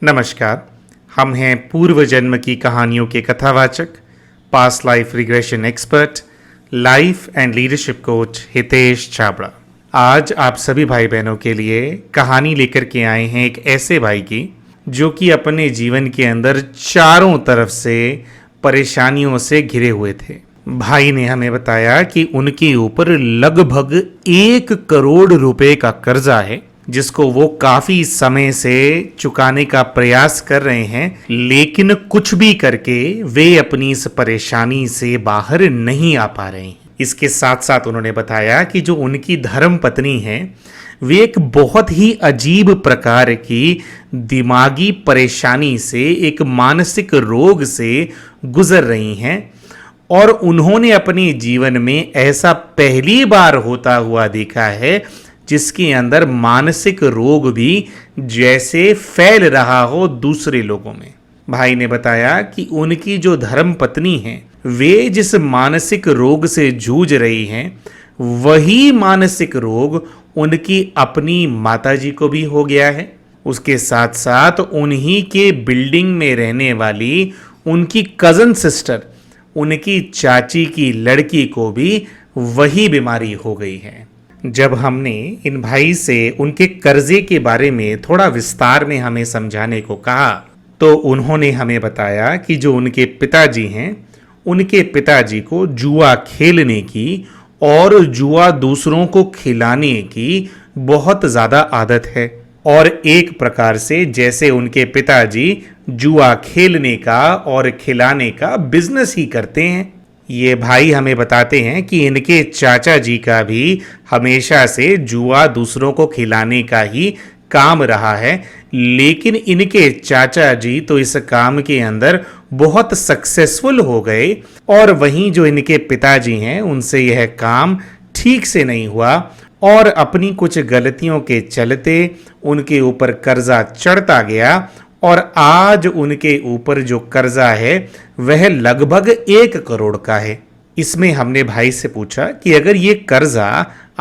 नमस्कार। हम हैं पूर्व जन्म की कहानियों के कथावाचक, past life regression expert, life and leadership coach Hitesh Chhabra. आज आप सभी भाई बहनों के लिए कहानी लेकर के आए हैं एक ऐसे भाई की जो कि अपने जीवन के अंदर चारों तरफ से परेशानियों से घिरे हुए थे। भाई ने हमें बताया कि उनके ऊपर लगभग 1 करोड़ रुपए का कर्जा है, जिसको वो काफी समय से चुकाने का प्रयास कर रहे हैं, लेकिन कुछ भी करके वे अपनी इस परेशानी से बाहर नहीं आ पा रहे हैं। इसके साथ साथ उन्होंने बताया कि जो उनकी धर्म पत्नी है, वे एक बहुत ही अजीब प्रकार की दिमागी परेशानी से, एक मानसिक रोग से गुजर रही हैं और उन्होंने अपने जीवन में ऐसा पहली बार होता हुआ देखा है जिसके अंदर मानसिक रोग भी जैसे फैल रहा हो दूसरे लोगों में। भाई ने बताया कि उनकी जो धर्म पत्नी है, वे जिस मानसिक रोग से जूझ रही हैं, वही मानसिक रोग उनकी अपनी माताजी को भी हो गया है। उसके साथ साथ उन्हीं के बिल्डिंग में रहने वाली उनकी कजन सिस्टर, उनकी चाची की लड़की को भी वही बीमारी हो गई है। जब हमने इन भाई से उनके कर्जे के बारे में थोड़ा विस्तार में हमें समझाने को कहा, तो उन्होंने हमें बताया कि जो उनके पिताजी हैं, उनके पिताजी को जुआ खेलने की और जुआ दूसरों को खिलाने की बहुत ज़्यादा आदत है, और एक प्रकार से जैसे उनके पिताजी जुआ खेलने का और खिलाने का बिजनेस ही करते हैं। ये भाई हमें बताते हैं कि इनके चाचा जी का भी हमेशा से जुआ दूसरों को खिलाने का ही काम रहा है, लेकिन इनके चाचा जी तो इस काम के अंदर बहुत सक्सेसफुल हो गए, और वहीं जो इनके पिताजी हैं, उनसे यह काम ठीक से नहीं हुआ और अपनी कुछ गलतियों के चलते उनके ऊपर कर्जा चढ़ता गया, और आज उनके ऊपर जो कर्जा है वह लगभग 1 करोड़ का है। इसमें हमने भाई से पूछा कि अगर ये कर्जा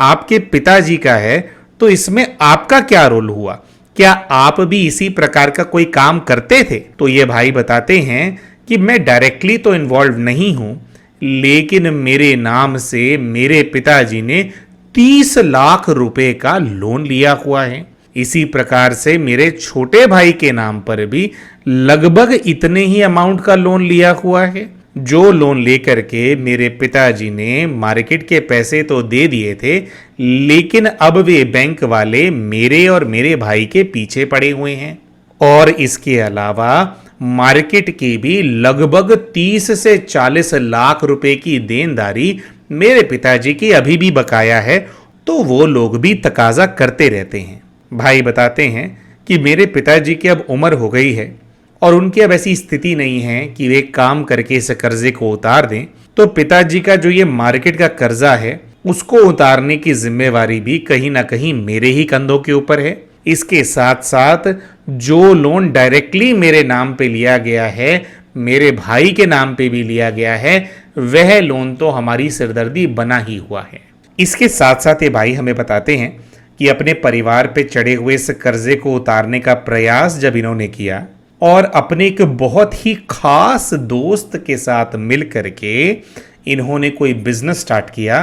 आपके पिताजी का है तो इसमें आपका क्या रोल हुआ, क्या आप भी इसी प्रकार का कोई काम करते थे? तो ये भाई बताते हैं कि मैं डायरेक्टली तो इन्वॉल्व नहीं हूं, लेकिन मेरे नाम से मेरे पिताजी ने 30 लाख रुपए का लोन लिया हुआ है। इसी प्रकार से मेरे छोटे भाई के नाम पर भी लगभग इतने ही अमाउंट का लोन लिया हुआ है। जो लोन लेकर के मेरे पिताजी ने मार्केट के पैसे तो दे दिए थे, लेकिन अब वे बैंक वाले मेरे और मेरे भाई के पीछे पड़े हुए हैं, और इसके अलावा मार्केट की भी लगभग 30 से 40 लाख रुपए की देनदारी मेरे पिताजी की अभी भी बकाया है, तो वो लोग भी तकाजा करते रहते हैं। भाई बताते हैं कि मेरे पिताजी की अब उम्र हो गई है और उनकी अब ऐसी स्थिति नहीं है कि वे काम करके इस कर्जे को उतार दें, तो पिताजी का जो ये मार्केट का कर्जा है, उसको उतारने की जिम्मेवारी भी कहीं ना कहीं मेरे ही कंधों के ऊपर है। इसके साथ साथ जो लोन डायरेक्टली मेरे नाम पे लिया गया है, मेरे भाई के नाम पे भी लिया गया है, वह लोन तो हमारी सिरदर्दी बना ही हुआ है। इसके साथ साथ ये भाई हमें बताते हैं कि अपने परिवार पे चढ़े हुए इस कर्जे को उतारने का प्रयास जब इन्होंने किया और अपने एक बहुत ही खास दोस्त के साथ मिल करके इन्होंने कोई बिजनेस स्टार्ट किया,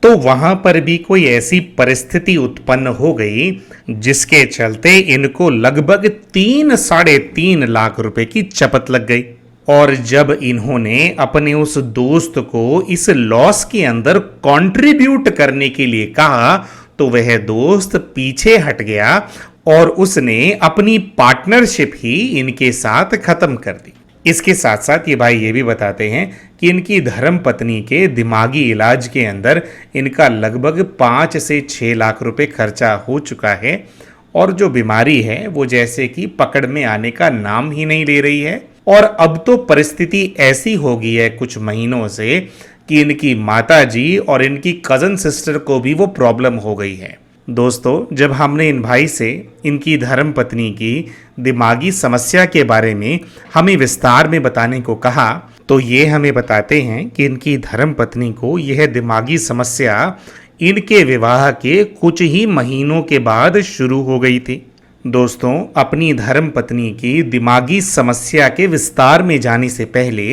तो वहां पर भी कोई ऐसी परिस्थिति उत्पन्न हो गई जिसके चलते इनको लगभग 3-3.5 लाख रुपए की चपत लग गई। और जब इन्होंने अपने उस दोस्त को इस लॉस के अंदर कंट्रीब्यूट करने के लिए कहा, तो वह दोस्त पीछे हट गया और उसने अपनी पार्टनरशिप ही इनके साथ खत्म कर दी। इसके साथ साथ ये भाई ये भी बताते हैं कि इनकी धर्म पत्नी के दिमागी इलाज के अंदर इनका लगभग 5 से 6 लाख रुपए खर्चा हो चुका है, और जो बीमारी है वो जैसे कि पकड़ में आने का नाम ही नहीं ले रही है। और अब तो परिस्थिति ऐसी हो गई है कुछ महीनों से कि इनकी माताजी और इनकी कजन सिस्टर को भी वो प्रॉब्लम हो गई है। दोस्तों, जब हमने इन भाई से इनकी धर्म पत्नी की दिमागी समस्या के बारे में हमें विस्तार में बताने को कहा, तो ये हमें बताते हैं कि इनकी धर्म पत्नी को यह दिमागी समस्या इनके विवाह के कुछ ही महीनों के बाद शुरू हो गई थी। दोस्तों, अपनी धर्म पत्नी की दिमागी समस्या के विस्तार में जाने से पहले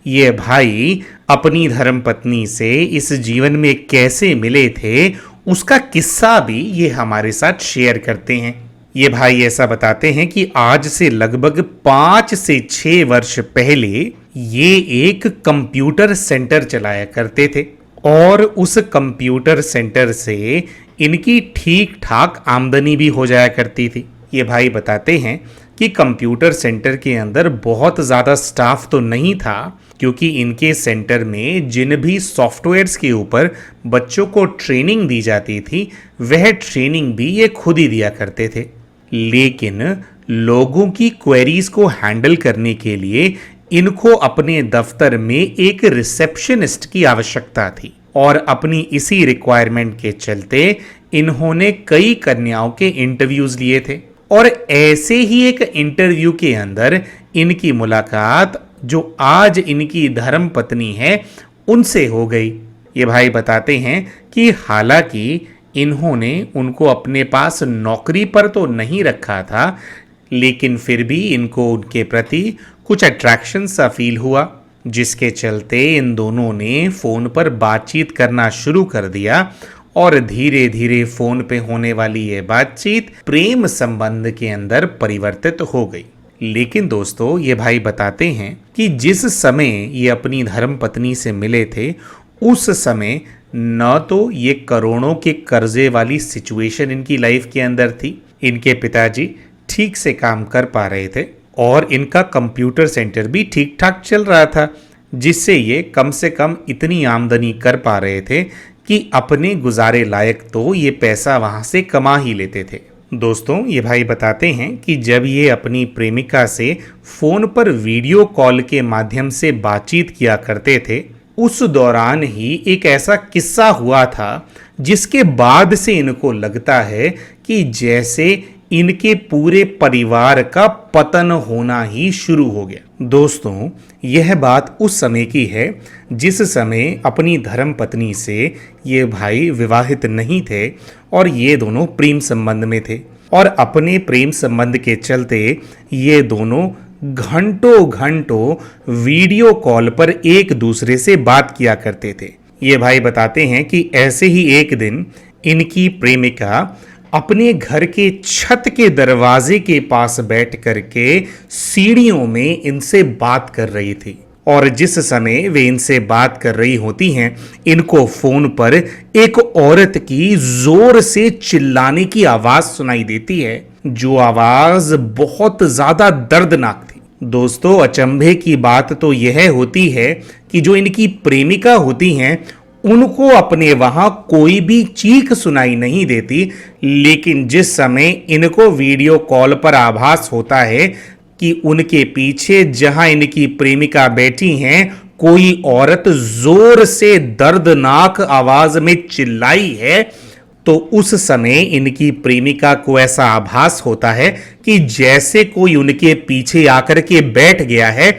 ये भाई अपनी धर्म पत्नी से इस जीवन में कैसे मिले थे उसका किस्सा भी ये हमारे साथ शेयर करते हैं। ये भाई ऐसा बताते हैं कि आज से लगभग 5 से 6 वर्ष पहले ये एक कंप्यूटर सेंटर चलाया करते थे और उस कंप्यूटर सेंटर से इनकी ठीक ठाक आमदनी भी हो जाया करती थी। ये भाई बताते हैं कि कंप्यूटर सेंटर के अंदर बहुत ज़्यादा स्टाफ तो नहीं था, क्योंकि इनके सेंटर में जिन भी सॉफ्टवेयर्स के ऊपर बच्चों को ट्रेनिंग दी जाती थी वह ट्रेनिंग भी ये खुद ही दिया करते थे। लेकिन लोगों की क्वेरीज को हैंडल करने के लिए इनको अपने दफ्तर में एक रिसेप्शनिस्ट की आवश्यकता थी और अपनी इसी रिक्वायरमेंट के चलते इन्होंने कई कन्याओं के इंटरव्यूज लिए थे और ऐसे ही एक इंटरव्यू के अंदर इनकी मुलाकात जो आज इनकी धर्म पत्नी है उनसे हो गई। ये भाई बताते हैं कि हालांकि इन्होंने उनको अपने पास नौकरी पर तो नहीं रखा था, लेकिन फिर भी इनको उनके प्रति कुछ अट्रैक्शन सा फील हुआ, जिसके चलते इन दोनों ने फ़ोन पर बातचीत करना शुरू कर दिया और धीरे धीरे फ़ोन पे होने वाली ये बातचीत प्रेम संबंध के अंदर परिवर्तित हो गई। लेकिन दोस्तों, ये भाई बताते हैं कि जिस समय ये अपनी धर्म पत्नी से मिले थे उस समय न तो ये करोड़ों के कर्जे वाली सिचुएशन इनकी लाइफ के अंदर थी, इनके पिताजी ठीक से काम कर पा रहे थे और इनका कंप्यूटर सेंटर भी ठीक ठाक चल रहा था, जिससे ये कम से कम इतनी आमदनी कर पा रहे थे कि अपने गुजारे लायक तो ये पैसा वहाँ से कमा ही लेते थे। दोस्तों, ये भाई बताते हैं कि जब ये अपनी प्रेमिका से फ़ोन पर वीडियो कॉल के माध्यम से बातचीत किया करते थे, उस दौरान ही एक ऐसा किस्सा हुआ था जिसके बाद से इनको लगता है कि जैसे इनके पूरे परिवार का पतन होना ही शुरू हो गया। दोस्तों, यह बात उस समय की है जिस समय अपनी धर्म पत्नी से ये भाई विवाहित नहीं थे और ये दोनों प्रेम संबंध में थे और अपने प्रेम संबंध के चलते ये दोनों घंटों घंटों वीडियो कॉल पर एक दूसरे से बात किया करते थे। ये भाई बताते हैं कि ऐसे ही एक दिन इनकी प्रेमिका अपने घर के छत के दरवाजे के पास बैठ करके सीढ़ियों में इनसे बात कर रही थी और जिस समय वे इनसे बात कर रही होती हैं, इनको फोन पर एक औरत की जोर से चिल्लाने की आवाज सुनाई देती है, जो आवाज बहुत ज्यादा दर्दनाक थी। दोस्तों, अचंभे की बात तो यह होती है कि जो इनकी प्रेमिका होती हैं उनको अपने वहां कोई भी चीख सुनाई नहीं देती, लेकिन जिस समय इनको वीडियो कॉल पर आभास होता है कि उनके पीछे जहां इनकी प्रेमिका बैठी हैं कोई औरत जोर से दर्दनाक आवाज में चिल्लाई है, तो उस समय इनकी प्रेमिका को ऐसा आभास होता है कि जैसे कोई उनके पीछे आकर के बैठ गया है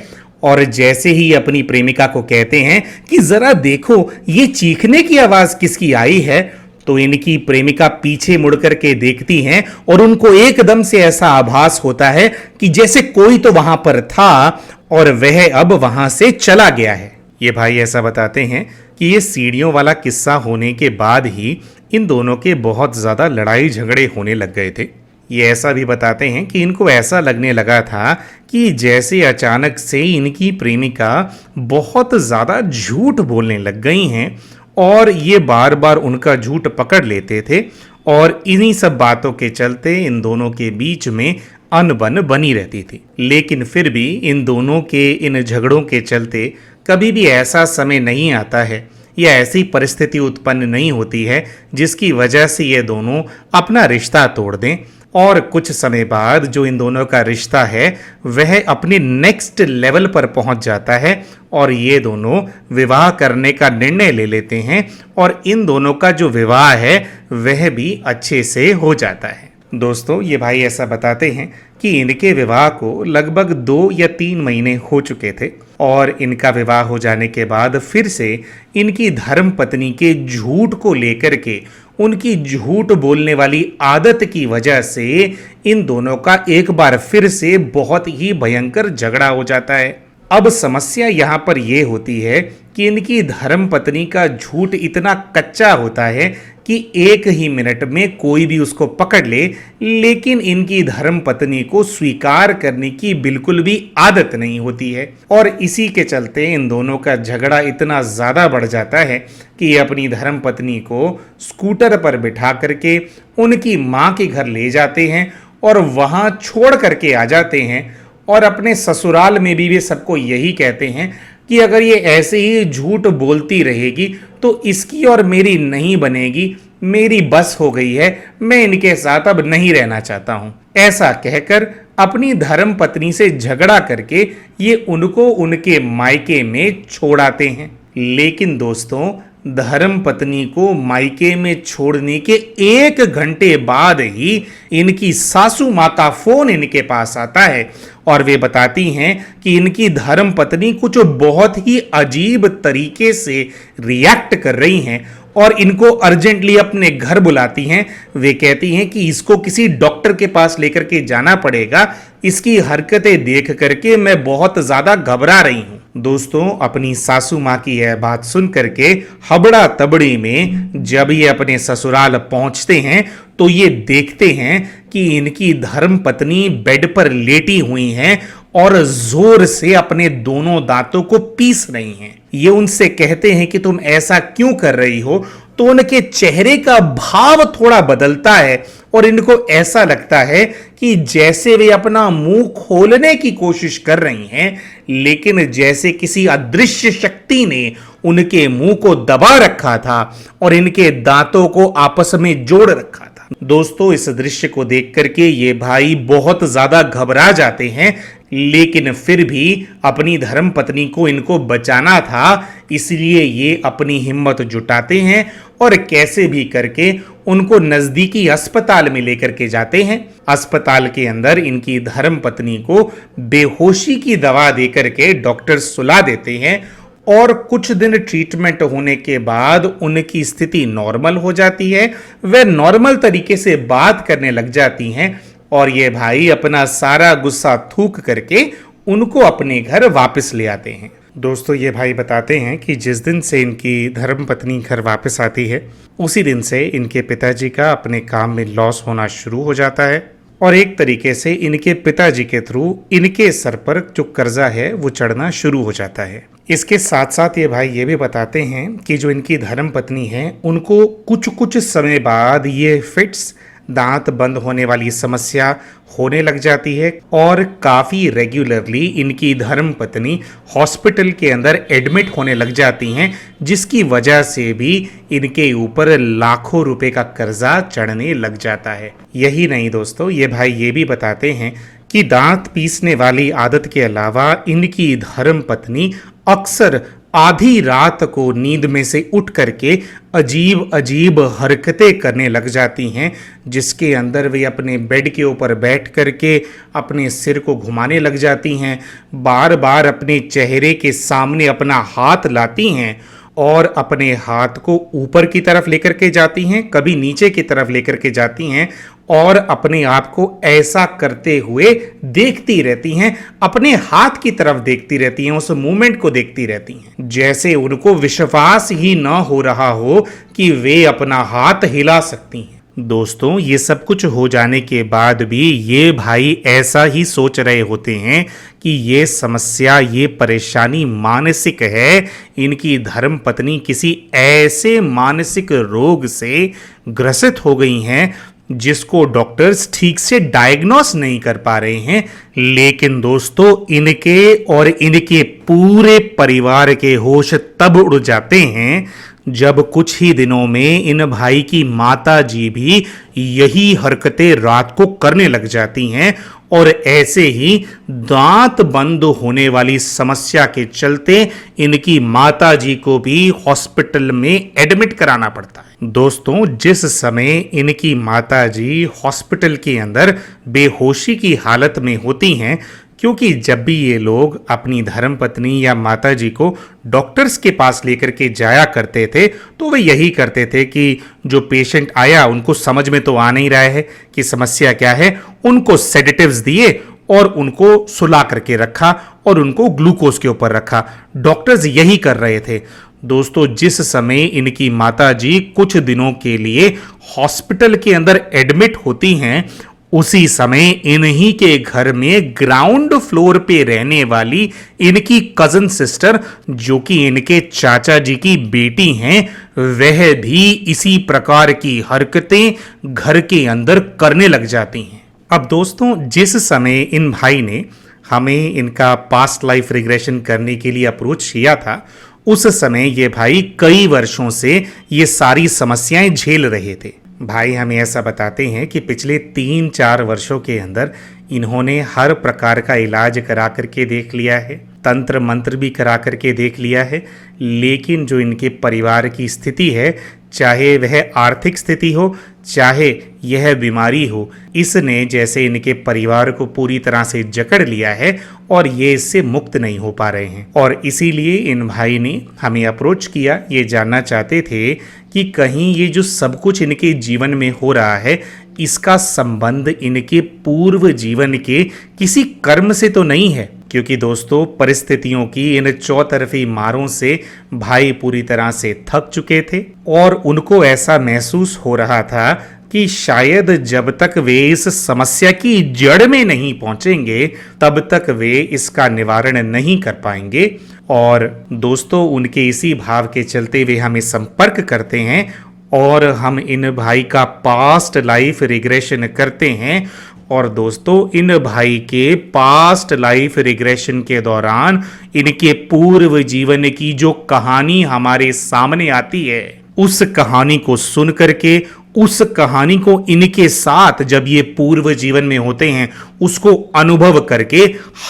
और जैसे ही अपनी प्रेमिका को कहते हैं कि जरा देखो ये चीखने की आवाज किसकी आई है, तो इनकी प्रेमिका पीछे मुड़ करके देखती हैं और उनको एकदम से ऐसा आभास होता है कि जैसे कोई तो वहां पर था और वह अब वहां से चला गया है। ये भाई ऐसा बताते हैं कि ये सीढ़ियों वाला किस्सा होने के बाद ही इन दोनों के बहुत ज्यादा लड़ाई झगड़े होने लग गए थे। ये ऐसा भी बताते हैं कि इनको ऐसा लगने लगा था कि जैसे अचानक से इनकी प्रेमिका बहुत ज़्यादा झूठ बोलने लग गई हैं और ये बार बार उनका झूठ पकड़ लेते थे और इन्हीं सब बातों के चलते इन दोनों के बीच में अनबन बनी रहती थी। लेकिन फिर भी इन दोनों के इन झगड़ों के चलते कभी भी ऐसा समय नहीं आता है या ऐसी परिस्थिति उत्पन्न नहीं होती है जिसकी वजह से ये दोनों अपना रिश्ता तोड़ दें और कुछ समय बाद जो इन दोनों का रिश्ता है वह अपने नेक्स्ट लेवल पर पहुंच जाता है और ये दोनों विवाह करने का निर्णय ले लेते हैं और इन दोनों का जो विवाह है वह भी अच्छे से हो जाता है। दोस्तों, ये भाई ऐसा बताते हैं कि इनके विवाह को लगभग 2 या 3 महीने हो चुके थे और इनका विवाह हो जाने के बाद फिर से इनकी धर्म पत्नी के झूठ को लेकर के, उनकी झूठ बोलने वाली आदत की वजह से इन दोनों का एक बार फिर से बहुत ही भयंकर झगड़ा हो जाता है। अब समस्या यहाँ पर यह होती है कि इनकी धर्म पत्नी का झूठ इतना कच्चा होता है कि एक ही मिनट में कोई भी उसको पकड़ ले, लेकिन इनकी धर्म पत्नी को स्वीकार करने की बिल्कुल भी आदत नहीं होती है। और इसी के चलते इन दोनों का झगड़ा इतना ज़्यादा बढ़ जाता है कि ये अपनी धर्म पत्नी को स्कूटर पर बिठा करके उनकी माँ के घर ले जाते हैं और वहाँ छोड़ करके आ जाते हैं। और अपने ससुराल में भी वे सबको यही कहते हैं कि अगर ये ऐसे ही झूठ बोलती रहेगी तो इसकी और मेरी नहीं बनेगी, मेरी बस हो गई है, मैं इनके साथ अब नहीं रहना चाहता हूं। ऐसा कहकर अपनी धर्म पत्नी से झगड़ा करके ये उनको उनके मायके में छोड़ आते हैं। लेकिन दोस्तों, धर्म पत्नी को मायके में छोड़ने के 1 घंटे बाद ही इनकी सासू माँ का फोन इनके पास आता है और वे बताती हैं कि इनकी धर्म पत्नी कुछ बहुत ही अजीब तरीके से रिएक्ट कर रही हैं और इनको अर्जेंटली अपने घर बुलाती हैं। वे कहती हैं कि इसको किसी डॉक्टर के पास लेकर के जाना पड़ेगा, इसकी हरकतें देख करके मैं बहुत ज्यादा घबरा रही हूं। दोस्तों, अपनी सासू माँ की यह बात सुन करके हबड़ा तबड़ी में जब ये अपने ससुराल पहुंचते हैं तो ये देखते हैं कि इनकी धर्म पत्नी बेड पर लेटी हुई हैं और जोर से अपने दोनों दांतों को पीस रही हैं। ये उनसे कहते हैं कि तुम ऐसा क्यों कर रही हो, तो उनके चेहरे का भाव थोड़ा बदलता है और इनको ऐसा लगता है कि जैसे वे अपना मुंह खोलने की कोशिश कर रही हैं, लेकिन जैसे किसी अदृश्य शक्ति ने उनके मुंह को दबा रखा था और इनके दांतों को आपस में जोड़ रखा था। दोस्तों, इस दृश्य को देख करके ये भाई बहुत ज्यादा घबरा जाते हैं, लेकिन फिर भी अपनी धर्म पत्नी को इनको बचाना था, इसलिए ये अपनी हिम्मत जुटाते हैं और कैसे भी करके उनको नजदीकी अस्पताल में लेकर के जाते हैं। अस्पताल के अंदर इनकी धर्म पत्नी को बेहोशी की दवा देकर के डॉक्टर सुला देते हैं और कुछ दिन ट्रीटमेंट होने के बाद उनकी स्थिति नॉर्मल हो जाती है। वे नॉर्मल तरीके से बात करने लग जाती हैं और ये भाई अपना सारा गुस्सा थूक करके उनको अपने घर वापस ले आते हैं। दोस्तों, ये भाई बताते हैं कि जिस दिन से इनकी धर्म पत्नी घर वापस आती है, उसी दिन से इनके पिताजी का अपने काम में लॉस होना शुरू हो जाता है और एक तरीके से इनके पिताजी के थ्रू इनके सर पर जो कर्जा है वो चढ़ना शुरू हो जाता है। इसके साथ साथ ये भाई ये भी बताते हैं कि जो इनकी धर्म पत्नी है, उनको कुछ समय बाद ये फिट्स, दांत बंद होने वाली समस्या होने लग जाती है और काफ़ी रेगुलरली इनकी धर्म पत्नी हॉस्पिटल के अंदर एडमिट होने लग जाती हैं, जिसकी वजह से भी इनके ऊपर लाखों रुपए का कर्जा चढ़ने लग जाता है। यही नहीं दोस्तों, ये भाई ये भी बताते हैं कि दांत पीसने वाली आदत के अलावा इनकी धर्म पत्नी अक्सर आधी रात को नींद में से उठ करके अजीब अजीब हरकतें करने लग जाती हैं, जिसके अंदर वे अपने बेड के ऊपर बैठ करके अपने सिर को घुमाने लग जाती हैं, बार बार अपने चेहरे के सामने अपना हाथ लाती हैं और अपने हाथ को ऊपर की तरफ लेकर के जाती हैं, कभी नीचे की तरफ लेकर के जाती हैं और अपने आप को ऐसा करते हुए देखती रहती हैं, अपने हाथ की तरफ देखती रहती हैं, उस मूवमेंट को देखती रहती हैं, जैसे उनको विश्वास ही न हो रहा हो कि वे अपना हाथ हिला सकती हैं। दोस्तों, ये सब कुछ हो जाने के बाद भी ये भाई ऐसा ही सोच रहे होते हैं कि ये समस्या, ये परेशानी मानसिक है। इनकी धर्म पत्नी किसी ऐसे मानसिक रोग से ग्रसित हो गई हैं जिसको डॉक्टर्स ठीक से डायग्नोस नहीं कर पा रहे हैं। लेकिन दोस्तों, इनके और इनके पूरे परिवार के होश तब उड़ जाते हैं जब कुछ ही दिनों में इन भाई की माता जी भी यही हरकतें रात को करने लग जाती हैं और ऐसे ही दांत बंद होने वाली समस्या के चलते इनकी माता जी को भी हॉस्पिटल में एडमिट कराना पड़ता है। दोस्तों, जिस समय इनकी माता जी हॉस्पिटल के अंदर बेहोशी की हालत में होती हैं, क्योंकि जब भी ये लोग अपनी धर्मपत्नी या माताजी को डॉक्टर्स के पास लेकर के जाया करते थे तो वे यही करते थे कि जो पेशेंट आया उनको समझ में तो आ नहीं रहा है कि समस्या क्या है, उनको सेडेटिव्स दिए और उनको सुला करके रखा और उनको ग्लूकोज के ऊपर रखा। डॉक्टर्स यही कर रहे थे। दोस्तों, जिस समय इनकी माताजी कुछ दिनों के लिए हॉस्पिटल के अंदर एडमिट होती हैं, उसी समय इन्हीं के घर में ग्राउंड फ्लोर पे रहने वाली इनकी कजन सिस्टर, जो कि इनके चाचा जी की बेटी हैं, वह भी इसी प्रकार की हरकतें घर के अंदर करने लग जाती हैं। अब दोस्तों, जिस समय इन भाई ने हमें इनका पास्ट लाइफ रिग्रेशन करने के लिए अप्रोच किया था, उस समय ये भाई कई वर्षों से ये सारी समस्याएं झेल रहे थे। भाई हमें ऐसा बताते हैं कि पिछले 3-4 वर्षों के अंदर इन्होंने हर प्रकार का इलाज करा करके देख लिया है, तंत्र मंत्र भी करा करके देख लिया है, लेकिन जो इनके परिवार की स्थिति है, चाहे वह आर्थिक स्थिति हो, चाहे यह बीमारी हो, इसने जैसे इनके परिवार को पूरी तरह से जकड़ लिया है और ये इससे मुक्त नहीं हो पा रहे हैं। और इसीलिए इन भाई ने हमें अप्रोच किया। ये जानना चाहते थे कि कहीं ये जो सब कुछ इनके जीवन में हो रहा है, इसका संबंध इनके पूर्व जीवन के किसी कर्म से तो नहीं है। क्योंकि दोस्तों, परिस्थितियों की इन चौतरफी मारों से भाई पूरी तरह से थक चुके थे और उनको ऐसा महसूस हो रहा था कि शायद जब तक वे इस समस्या की जड़ में नहीं पहुंचेंगे, तब तक वे इसका निवारण नहीं कर पाएंगे। और दोस्तों, उनके इसी भाव के चलते वे हमें संपर्क करते हैं और हम इन भाई का पास्ट लाइफ रिग्रेशन करते हैं। और दोस्तों, इन भाई के पास्ट लाइफ रिग्रेशन के दौरान इनके पूर्व जीवन की जो कहानी हमारे सामने आती है, उस कहानी को सुन करके, उस कहानी को इनके साथ जब ये पूर्व जीवन में होते हैं, उसको अनुभव करके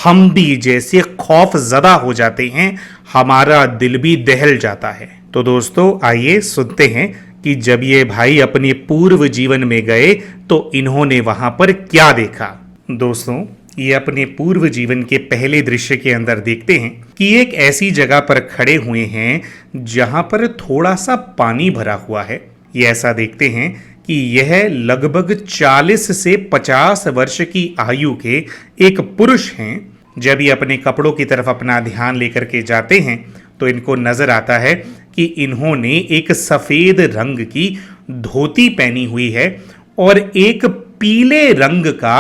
हम भी जैसे खौफ ज़दा हो जाते हैं, हमारा दिल भी दहल जाता है। तो दोस्तों, आइए सुनते हैं कि जब ये भाई अपने पूर्व जीवन में गए तो इन्होंने वहां पर क्या देखा। दोस्तों, ये अपने पूर्व जीवन के पहले दृश्य के अंदर देखते हैं कि एक ऐसी जगह पर खड़े हुए हैं जहां पर थोड़ा सा पानी भरा हुआ है। ये ऐसा देखते हैं कि यह लगभग 40 से 50 वर्ष की आयु के एक पुरुष हैं। जब ये अपने कपड़ों की तरफ अपना ध्यान लेकर के जाते हैं तो इनको नजर आता है कि इन्होंने एक सफेद रंग की धोती पहनी हुई है और एक पीले रंग का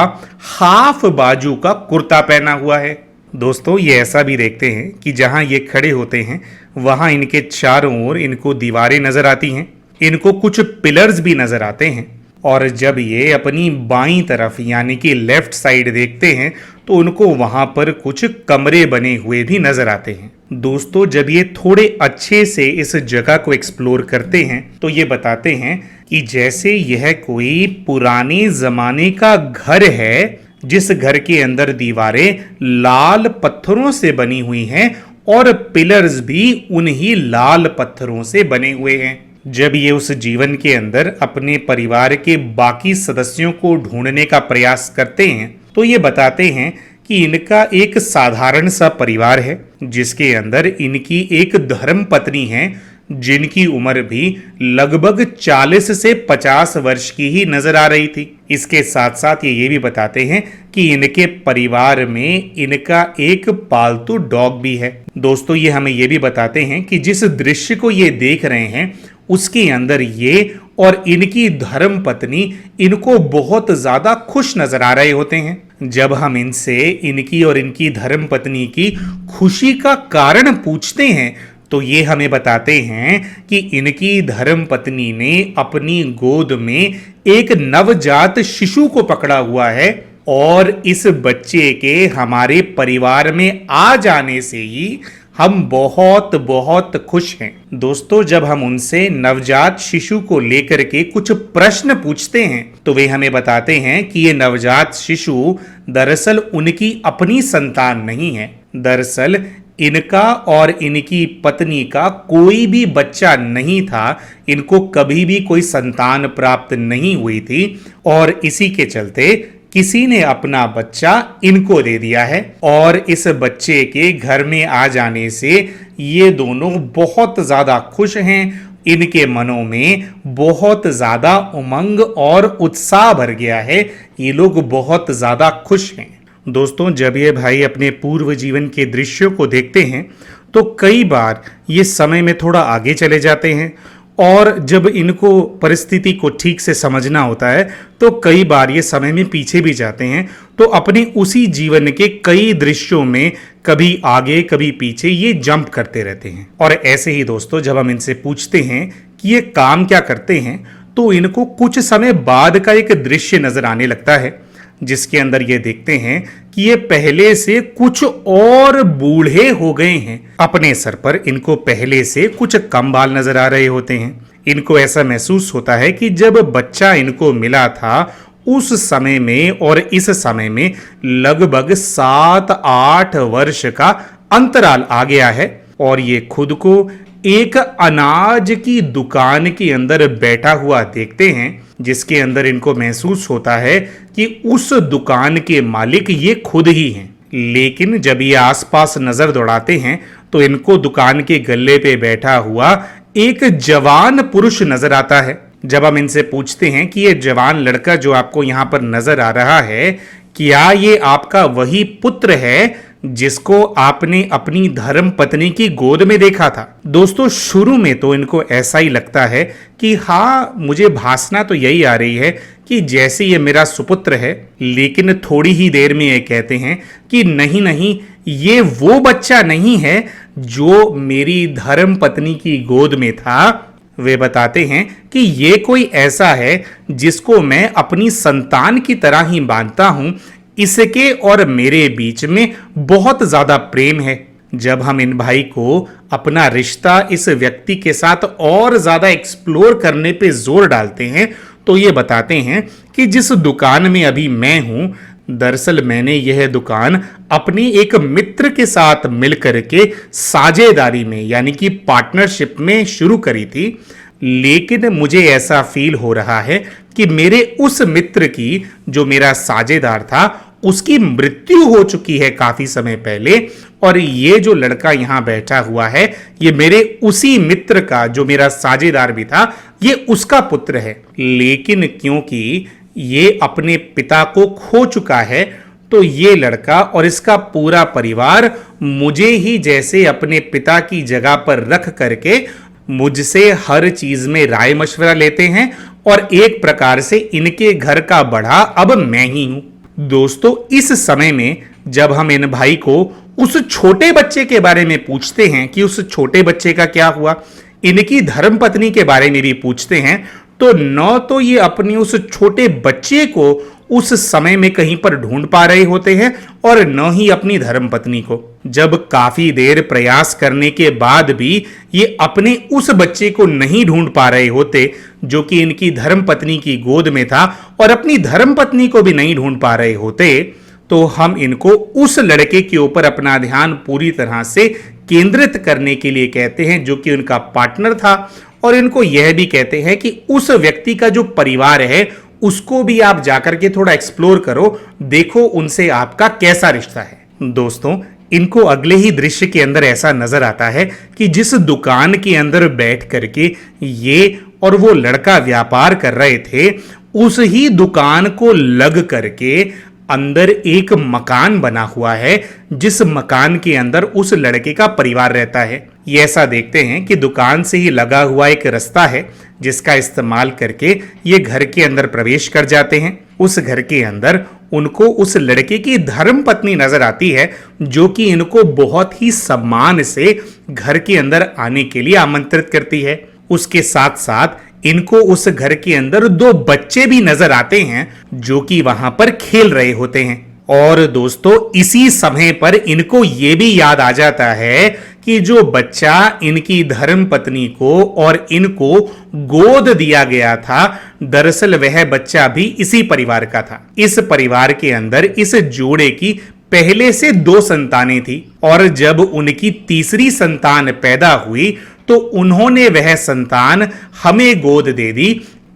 हाफ बाजू का कुर्ता पहना हुआ है। दोस्तों, ये ऐसा भी देखते हैं कि जहां ये खड़े होते हैं वहां इनके चारों ओर इनको दीवारें नजर आती हैं, इनको कुछ पिलर्स भी नजर आते हैं। और जब ये अपनी बाईं तरफ यानी कि लेफ्ट साइड देखते हैं तो उनको वहां पर कुछ कमरे बने हुए भी नजर आते हैं। दोस्तों, जब ये थोड़े अच्छे से इस जगह को एक्सप्लोर करते हैं तो ये बताते हैं कि जैसे यह कोई पुराने जमाने का घर है, जिस घर के अंदर दीवारें लाल पत्थरों से बनी हुई हैं और पिलर्स भी उन्हीं लाल पत्थरों से बने हुए हैं। जब ये उस जीवन के अंदर अपने परिवार के बाकी सदस्यों को ढूंढने का प्रयास करते हैं तो ये बताते हैं कि इनका एक साधारण सा परिवार है, जिसके अंदर इनकी एक धर्म पत्नी है जिनकी उम्र भी लगभग 40 से 50 वर्ष की ही नजर आ रही थी। इसके साथ साथ ये भी बताते हैं कि इनके परिवार में इनका एक पालतू डॉग भी है। दोस्तों, ये हमें ये भी बताते हैं कि जिस दृश्य को ये देख रहे हैं उसके अंदर ये और इनकी धर्म पत्नी इनको बहुत ज्यादा खुश नजर आ रहे होते हैं। जब हम इनसे इनकी और इनकी धर्म पत्नी की खुशी का कारण पूछते हैं तो ये हमें बताते हैं कि इनकी धर्म पत्नी ने अपनी गोद में एक नवजात शिशु को पकड़ा हुआ है और इस बच्चे के हमारे परिवार में आ जाने से ही हम बहुत बहुत खुश हैं। दोस्तों, जब हम उनसे नवजात शिशु को लेकर के कुछ प्रश्न पूछते हैं तो वे हमें बताते हैं कि ये नवजात शिशु दरअसल उनकी अपनी संतान नहीं है। दरअसल इनका और इनकी पत्नी का कोई भी बच्चा नहीं था, इनको कभी भी कोई संतान प्राप्त नहीं हुई थी और इसी के चलते किसी ने अपना बच्चा इनको दे दिया है और इस बच्चे के घर में आ जाने से ये दोनों बहुत ज्यादा खुश हैं। इनके मनों में बहुत ज्यादा उमंग और उत्साह भर गया है। ये लोग बहुत ज्यादा खुश हैं। दोस्तों, जब ये भाई अपने पूर्व जीवन के दृश्यों को देखते हैं तो कई बार ये समय में थोड़ा आगे चले जाते हैं और जब इनको परिस्थिति को ठीक से समझना होता है तो कई बार ये समय में पीछे भी जाते हैं। तो अपने उसी जीवन के कई दृश्यों में कभी आगे कभी पीछे ये जंप करते रहते हैं। और ऐसे ही दोस्तों, जब हम इनसे पूछते हैं कि ये काम क्या करते हैं तो इनको कुछ समय बाद का एक दृश्य नजर आने लगता है जिसके अंदर ये देखते हैं कि ये पहले से कुछ और बूढ़े हो गए हैं। अपने सर पर इनको पहले से कुछ कम बाल नजर आ रहे होते हैं। इनको ऐसा महसूस होता है कि जब बच्चा इनको मिला था उस समय में और इस समय में लगभग 7-8 वर्ष का अंतराल आ गया है और ये खुद को एक अनाज की दुकान के अंदर बैठा हुआ देखते हैं जिसके अंदर इनको महसूस होता है कि उस दुकान के मालिक ये खुद ही हैं। लेकिन जब ये आसपास नजर दौड़ाते हैं तो इनको दुकान के गल्ले पे बैठा हुआ एक जवान पुरुष नजर आता है। जब हम इनसे पूछते हैं कि ये जवान लड़का जो आपको यहाँ पर नजर आ रहा है, क्या ये आपका वही पुत्र है जिसको आपने अपनी धर्म पत्नी की गोद में देखा था? दोस्तों, शुरू में तो इनको ऐसा ही लगता है कि हाँ, मुझे भासना तो यही आ रही है कि जैसे ये मेरा सुपुत्र है। लेकिन थोड़ी ही देर में ये कहते हैं कि नहीं नहीं, ये वो बच्चा नहीं है जो मेरी धर्म पत्नी की गोद में था। वे बताते हैं कि ये कोई ऐसा है जिसको मैं अपनी संतान की तरह ही मानता हूं। इसके और मेरे बीच में बहुत ज्यादा प्रेम है। जब हम इन भाई को अपना रिश्ता इस व्यक्ति के साथ और ज्यादा एक्सप्लोर करने पे जोर डालते हैं तो ये बताते हैं कि जिस दुकान में अभी मैं हूं, दरअसल मैंने यह दुकान अपने एक मित्र के साथ मिलकर के साझेदारी में यानी कि पार्टनरशिप में शुरू करी थी। लेकिन मुझे ऐसा फील हो रहा है कि मेरे उस मित्र की, जो मेरा साझेदार था, उसकी मृत्यु हो चुकी है काफी समय पहले और ये जो लड़का यहाँ बैठा हुआ है ये मेरे उसी मित्र का, जो मेरा साझेदार भी था, ये उसका पुत्र है। लेकिन क्योंकि ये अपने पिता को खो चुका है तो ये लड़का और इसका पूरा परिवार मुझे ही जैसे अपने पिता की जगह पर रख करके मुझसे हर चीज में राय मशवरा लेते हैं और एक प्रकार से इनके घर का बड़ा अब मैं ही हूं। दोस्तों, इस समय में जब हम इन भाई को उस छोटे बच्चे के बारे में पूछते हैं कि उस छोटे बच्चे का क्या हुआ, इनकी धर्मपत्नी के बारे में भी पूछते हैं, तो न तो ये अपनी उस छोटे बच्चे को उस समय में कहीं पर ढूंढ पा रहे होते हैं और न ही अपनी धर्मपत्नी को। जब काफी देर प्रयास करने के बाद भी ये अपने उस बच्चे को नहीं ढूंढ पा रहे होते जो कि इनकी धर्मपत्नी की गोद में था और अपनी धर्मपत्नी को भी नहीं ढूंढ पा रहे होते, तो हम इनको उस लड़के के ऊपर अपना ध्यान पूरी तरह से केंद्रित करने के लिए कहते हैं जो कि उनका पार्टनर था। और इनको यह भी कहते हैं कि उस व्यक्ति का जो परिवार है उसको भी आप जाकर के थोड़ा एक्सप्लोर करो, देखो उनसे आपका कैसा रिश्ता है। दोस्तों, इनको अगले ही दृश्य के अंदर ऐसा नजर आता है कि जिस दुकान के अंदर बैठ करके ये और वो लड़का व्यापार कर रहे थे, उस ही दुकान को लग करके अंदर एक मकान बना हुआ है जिस मकान के अंदर उस लड़के का परिवार रहता है। ये ऐसा देखते हैं कि दुकान से ही लगा हुआ एक रास्ता है जिसका इस्तेमाल करके ये घर के अंदर प्रवेश कर जाते हैं। उस घर के अंदर उनको उस लड़के की धर्मपत्नी नजर आती है जो कि इनको बहुत ही सम्मान से घर के अंदर आने के लिए आमंत्रित करती है। उसके साथ साथ इनको उस घर के अंदर 2 बच्चे भी नजर आते हैं जो कि वहां पर खेल रहे होते हैं। और दोस्तों, इसी समय पर इनको ये भी याद आ जाता है कि जो बच्चा इनकी धर्मपत्नी को और इनको गोद दिया गया था, दरअसल वह बच्चा भी इसी परिवार का था। इस परिवार के अंदर इस जोड़े की पहले से 2 संतानें थी और जब उनकी तीसरी संतान पैदा हुई तो उन्होंने वह संतान हमें गोद दे दी,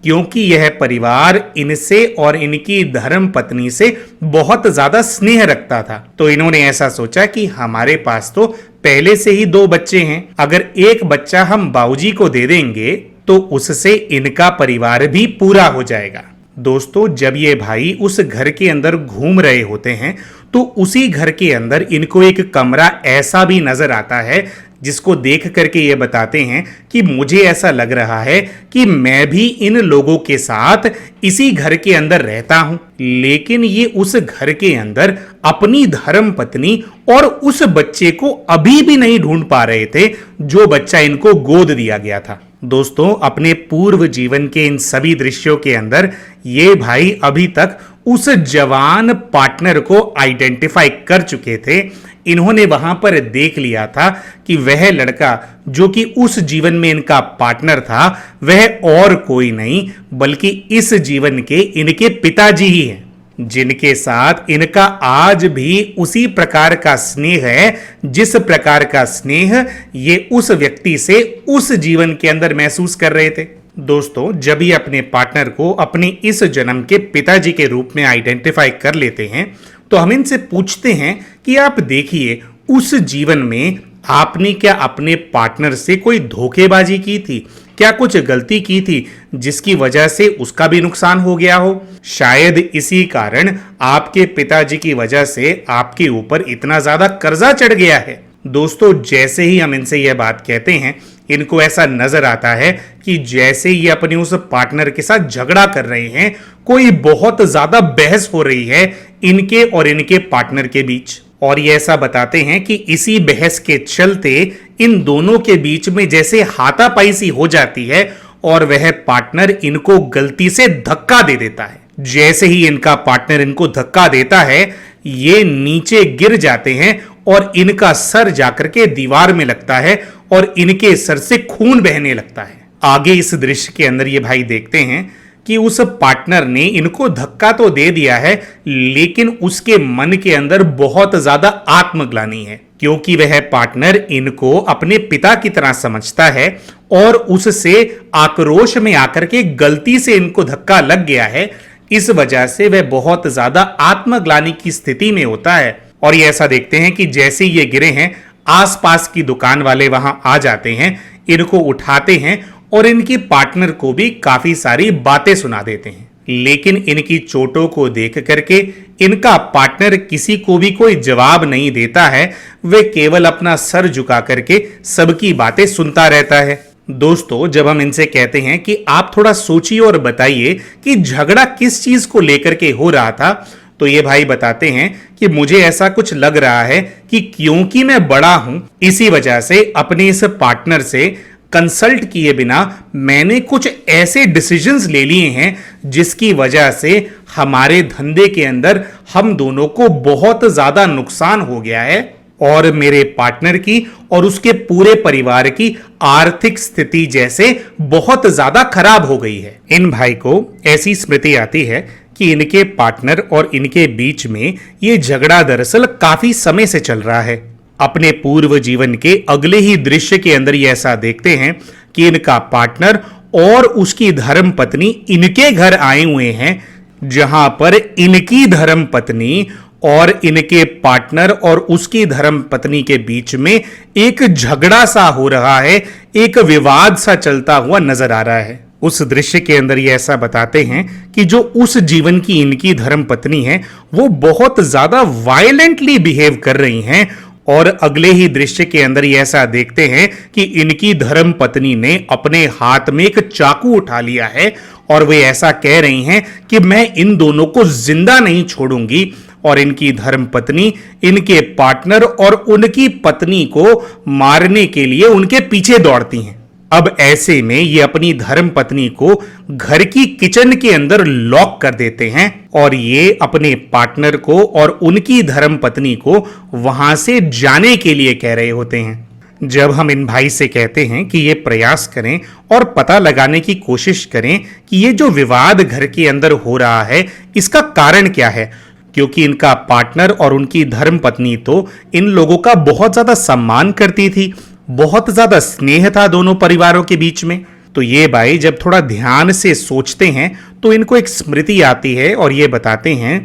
क्योंकि यह परिवार इनसे और इनकी धर्म पत्नी से बहुत ज्यादा स्नेह रखता था। तो इन्होंने ऐसा सोचा कि हमारे पास तो पहले से ही 2 बच्चे हैं, अगर एक बच्चा हम बाबूजी को दे देंगे तो उससे इनका परिवार भी पूरा हो जाएगा। दोस्तों, जब ये भाई उस घर के अंदर घूम रहे होते हैं तो उसी घर के अंदर इनको एक कमरा ऐसा भी नजर आता है जिसको देख करके ये बताते हैं कि मुझे ऐसा लग रहा है कि मैं भी इन लोगों के साथ इसी घर के अंदर रहता हूं। लेकिन ये उस घर के अंदर अपनी धर्म पत्नी और उस बच्चे को अभी भी नहीं ढूंढ पा रहे थे जो बच्चा इनको गोद दिया गया था। दोस्तों, अपने पूर्व जीवन के इन सभी दृश्यों के अंदर ये भाई अभी तक उस जवान पार्टनर को आइडेंटिफाई कर चुके थे। इन्होंने वहां पर देख लिया था कि वह लड़का जो कि उस जीवन में इनका पार्टनर था वह और कोई नहीं बल्कि इस जीवन के इनके पिताजी ही हैं, जिनके साथ इनका आज भी उसी प्रकार का स्नेह है जिस प्रकार का स्नेह ये उस व्यक्ति से उस जीवन के अंदर महसूस कर रहे थे। दोस्तों, जब ये अपने पार्टनर को अपने इस जन्म के पिताजी के रूप में आइडेंटिफाई कर लेते हैं तो हम इनसे पूछते हैं कि आप देखिए, उस जीवन में आपने क्या अपने पार्टनर से कोई धोखेबाजी की थी, क्या कुछ गलती की थी जिसकी वजह से उसका भी नुकसान हो गया हो? शायद इसी कारण आपके पिताजी की वजह से आपके ऊपर इतना ज्यादा कर्जा चढ़ गया है। दोस्तों, जैसे ही हम इनसे यह बात कहते हैं इनको ऐसा नजर आता है कि जैसे ये अपने उस पार्टनर के साथ झगड़ा कर रहे हैं, कोई बहुत ज्यादा बहस हो रही है इनके और इनके पार्टनर के बीच। और ये ऐसा बताते हैं कि इसी बहस के चलते इन दोनों के बीच में जैसे हाथापाई सी हो जाती है और वह पार्टनर इनको गलती से धक्का दे देता है। जैसे ही इनका पार्टनर इनको धक्का देता है ये नीचे गिर जाते हैं और इनका सर जाकर के दीवार में लगता है और इनके सर से खून बहने लगता है। आगे इस दृश्य के अंदर ये भाई देखते हैं कि उस पार्टनर ने इनको धक्का तो दे दिया है लेकिन उसके मन के अंदर बहुत ज्यादा आत्मग्लानि है, क्योंकि वह पार्टनर इनको अपने पिता की तरह समझता है और उससे आक्रोश में आकर के गलती से इनको धक्का लग गया है। इस वजह से वह बहुत ज्यादा आत्मग्लानि की स्थिति में होता है। और ये ऐसा देखते हैं कि जैसे ये गिरे हैं आसपास की दुकान वाले वहां आ जाते हैं, इनको उठाते हैं और इनकी पार्टनर को भी काफी सारी बातें सुना देते हैं। लेकिन इनकी चोटों को देख करके इनका पार्टनर किसी को भी कोई जवाब नहीं देता है, वे केवल अपना सर झुका करके सबकी बातें सुनता रहता है। दोस्तों, जब हम इनसे कहते हैं कि आप थोड़ा सोचिए और बताइए कि झगड़ा किस चीज को लेकर के हो रहा था, तो ये भाई बताते हैं कि मुझे ऐसा कुछ लग रहा है कि क्योंकि मैं बड़ा हूं इसी वजह से अपने इस पार्टनर से कंसल्ट किए बिना मैंने कुछ ऐसे डिसीजंस ले लिए हैं जिसकी वजह से हमारे धंधे के अंदर हम दोनों को बहुत ज्यादा नुकसान हो गया है और मेरे पार्टनर की और उसके पूरे परिवार की आर्थिक स्थिति जैसे बहुत ज्यादा खराब हो गई है। इन भाई को ऐसी स्मृति आती है कि इनके पार्टनर और इनके बीच में ये झगड़ा दरअसल काफी समय से चल रहा है। अपने पूर्व जीवन के अगले ही दृश्य के अंदर ये ऐसा देखते हैं कि इनका पार्टनर और उसकी धर्म पत्नी इनके घर आए हुए हैं, जहां पर इनकी धर्म पत्नी और इनके पार्टनर और उसकी धर्म पत्नी के बीच में एक झगड़ा सा हो रहा है, एक विवाद सा चलता हुआ नजर आ रहा है। उस दृश्य के अंदर ये ऐसा बताते हैं कि जो उस जीवन की इनकी धर्म पत्नी है वो बहुत ज्यादा वायलेंटली बिहेव कर रही हैं और अगले ही दृश्य के अंदर ये ऐसा देखते हैं कि इनकी धर्म पत्नी ने अपने हाथ में एक चाकू उठा लिया है और वे ऐसा कह रही हैं कि मैं इन दोनों को जिंदा नहीं छोड़ूंगी। और इनकी धर्म पत्नी इनके पार्टनर और उनकी पत्नी को मारने के लिए उनके पीछे दौड़ती हैं। अब ऐसे में ये अपनी धर्म पत्नी को घर की किचन के अंदर लॉक कर देते हैं और ये अपने पार्टनर को और उनकी धर्म पत्नी को वहां से जाने के लिए कह रहे होते हैं। जब हम इन भाई से कहते हैं कि ये प्रयास करें और पता लगाने की कोशिश करें कि ये जो विवाद घर के अंदर हो रहा है इसका कारण क्या है, क्योंकि इनका पार्टनर और उनकी धर्म पत्नी तो इन लोगों का बहुत ज्यादा सम्मान करती थी, बहुत ज्यादा स्नेह था दोनों परिवारों के बीच में, तो ये भाई जब थोड़ा ध्यान से सोचते हैं तो इनको एक स्मृति आती है और ये बताते हैं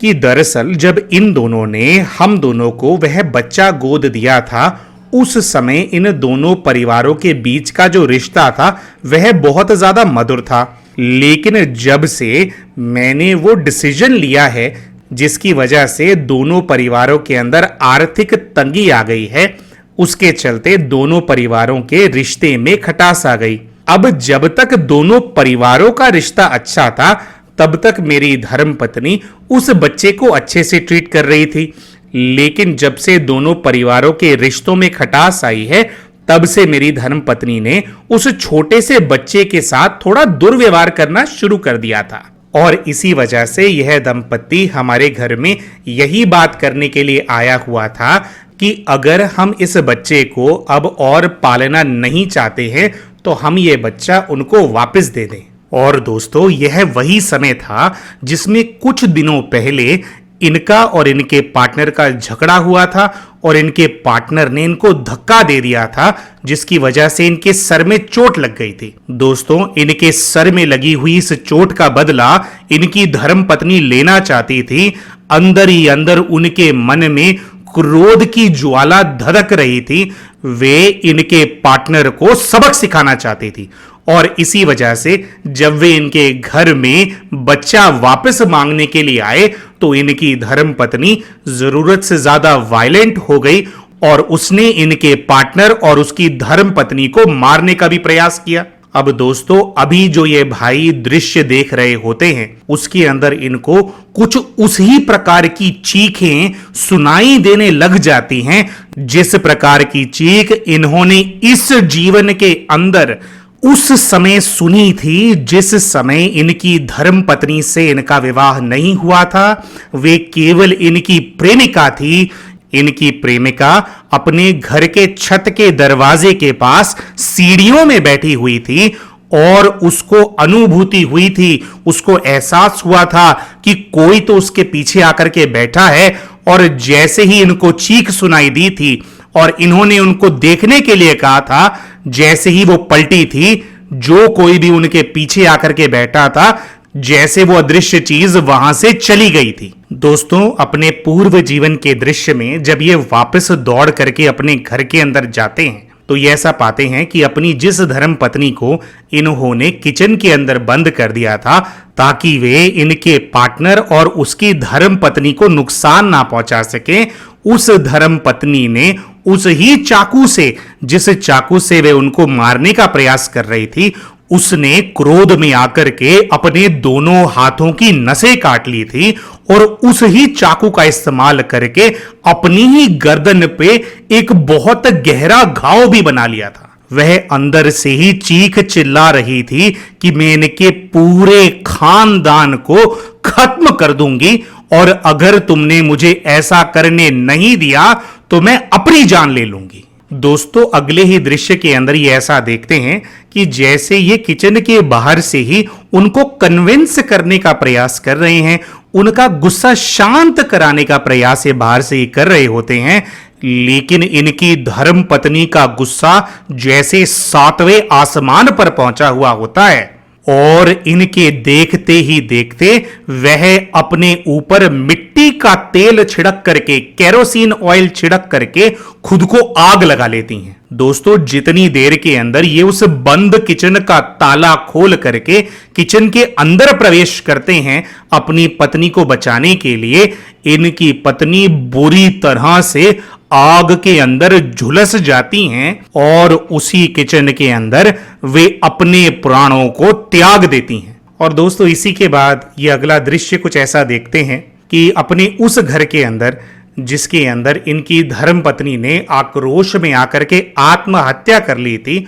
कि दरअसल जब इन दोनों ने हम दोनों को वह बच्चा गोद दिया था, उस समय इन दोनों परिवारों के बीच का जो रिश्ता था वह बहुत ज्यादा मधुर था। लेकिन जब से मैंने वो डिसीजन लिया है जिसकी वजह से दोनों परिवारों के अंदर आर्थिक तंगी आ गई है, उसके चलते दोनों परिवारों के रिश्ते में खटास आ गई। अब जब तक दोनों परिवारों का रिश्ता अच्छा था तब तक मेरी धर्मपत्नी उस बच्चे को अच्छे से ट्रीट कर रही थी, लेकिन जब से दोनों परिवारों के रिश्तों में खटास आई है तब से मेरी धर्मपत्नी ने उस छोटे से बच्चे के साथ थोड़ा दुर्व्यवहार करना शुरू कर दिया था। और इसी वजह से यह दंपत्ति हमारे घर में यही बात करने के लिए आया हुआ था कि अगर हम इस बच्चे को अब और पालना नहीं चाहते हैं तो हम ये बच्चा उनको वापस दे दें। और दोस्तों, यह वही समय था जिसमें कुछ दिनों पहले इनका और इनके पार्टनर का झगड़ा हुआ था और इनके पार्टनर ने इनको धक्का दे दिया था, जिसकी वजह से इनके सर में चोट लग गई थी। दोस्तों, इनके सर में लगी हुई इस चोट का बदला इनकी धर्मपत्नी लेना चाहती थी। अंदर ही अंदर उनके मन में क्रोध की ज्वाला धधक रही थी। वे इनके पार्टनर को सबक सिखाना चाहती थी और इसी वजह से जब वे इनके घर में बच्चा वापस मांगने के लिए आए तो इनकी धर्मपत्नी जरूरत से ज्यादा वायलेंट हो गई और उसने इनके पार्टनर और उसकी धर्मपत्नी को मारने का भी प्रयास किया। अब दोस्तों, अभी जो ये भाई दृश्य देख रहे होते हैं उसके अंदर इनको कुछ उसी प्रकार की चीखें सुनाई देने लग जाती हैं जिस प्रकार की चीख इन्होंने इस जीवन के अंदर उस समय सुनी थी जिस समय इनकी धर्मपत्नी से इनका विवाह नहीं हुआ था। वे केवल इनकी प्रेमिका थी। इनकी प्रेमिका अपने घर के छत के दरवाजे के पास सीढ़ियों में बैठी हुई थी और उसको अनुभूति हुई थी, उसको एहसास हुआ था कि कोई तो उसके पीछे आकर के बैठा है। और जैसे ही इनको चीख सुनाई दी थी और इन्होंने उनको देखने के लिए कहा था, जैसे ही वो पलटी थी, जो कोई भी उनके पीछे आकर के बैठा था, जैसे वो अदृश्य चीज वहां से चली गई थी। दोस्तों, अपने पूर्व जीवन के दृश्य में जब ये वापस दौड़ करके अपने घर के अंदर जाते हैं तो ये ऐसा पाते हैं कि अपनी जिस धर्म पत्नी को इन्होंने किचन के अंदर बंद कर दिया था ताकि वे इनके पार्टनर और उसकी धर्म पत्नी को नुकसान ना पहुंचा सके, उस धर्म पत्नी ने उस ही चाकू से, जिस चाकू से वे उनको मारने का प्रयास कर रही थी, उसने क्रोध में आकर के अपने दोनों हाथों की नसें काट ली थी और उस ही चाकू का इस्तेमाल करके अपनी ही गर्दन पे एक बहुत गहरा घाव भी बना लिया था। वह अंदर से ही चीख चिल्ला रही थी कि मैं इनके पूरे खानदान को खत्म कर दूंगी और अगर तुमने मुझे ऐसा करने नहीं दिया तो मैं अपनी जान ले लूंगी। दोस्तों, अगले ही दृश्य के अंदर ये ऐसा देखते हैं कि जैसे ये किचन के बाहर से ही उनको कन्विंस करने का प्रयास कर रहे हैं, उनका गुस्सा शांत कराने का प्रयास ये बाहर से ही कर रहे होते हैं, लेकिन इनकी धर्म पत्नी का गुस्सा जैसे 7वें आसमान पर पहुंचा हुआ होता है और इनके देखते ही देखते वह अपने ऊपर मिट्टी का तेल छिड़क करके, केरोसिन ऑयल छिड़क करके खुद को आग लगा लेती हैं। दोस्तों, जितनी देर के अंदर ये उस बंद किचन का ताला खोल करके किचन के अंदर प्रवेश करते हैं अपनी पत्नी को बचाने के लिए, इनकी पत्नी बुरी तरह से आग के अंदर झुलस जाती हैं और उसी किचन के अंदर वे अपने प्राणों को त्याग देती हैं। और दोस्तों, इसी के बाद ये अगला दृश्य कुछ ऐसा देखते हैं कि अपने उस घर के अंदर जिसके अंदर इनकी धर्मपत्नी ने आक्रोश में आकर के आत्महत्या कर ली थी,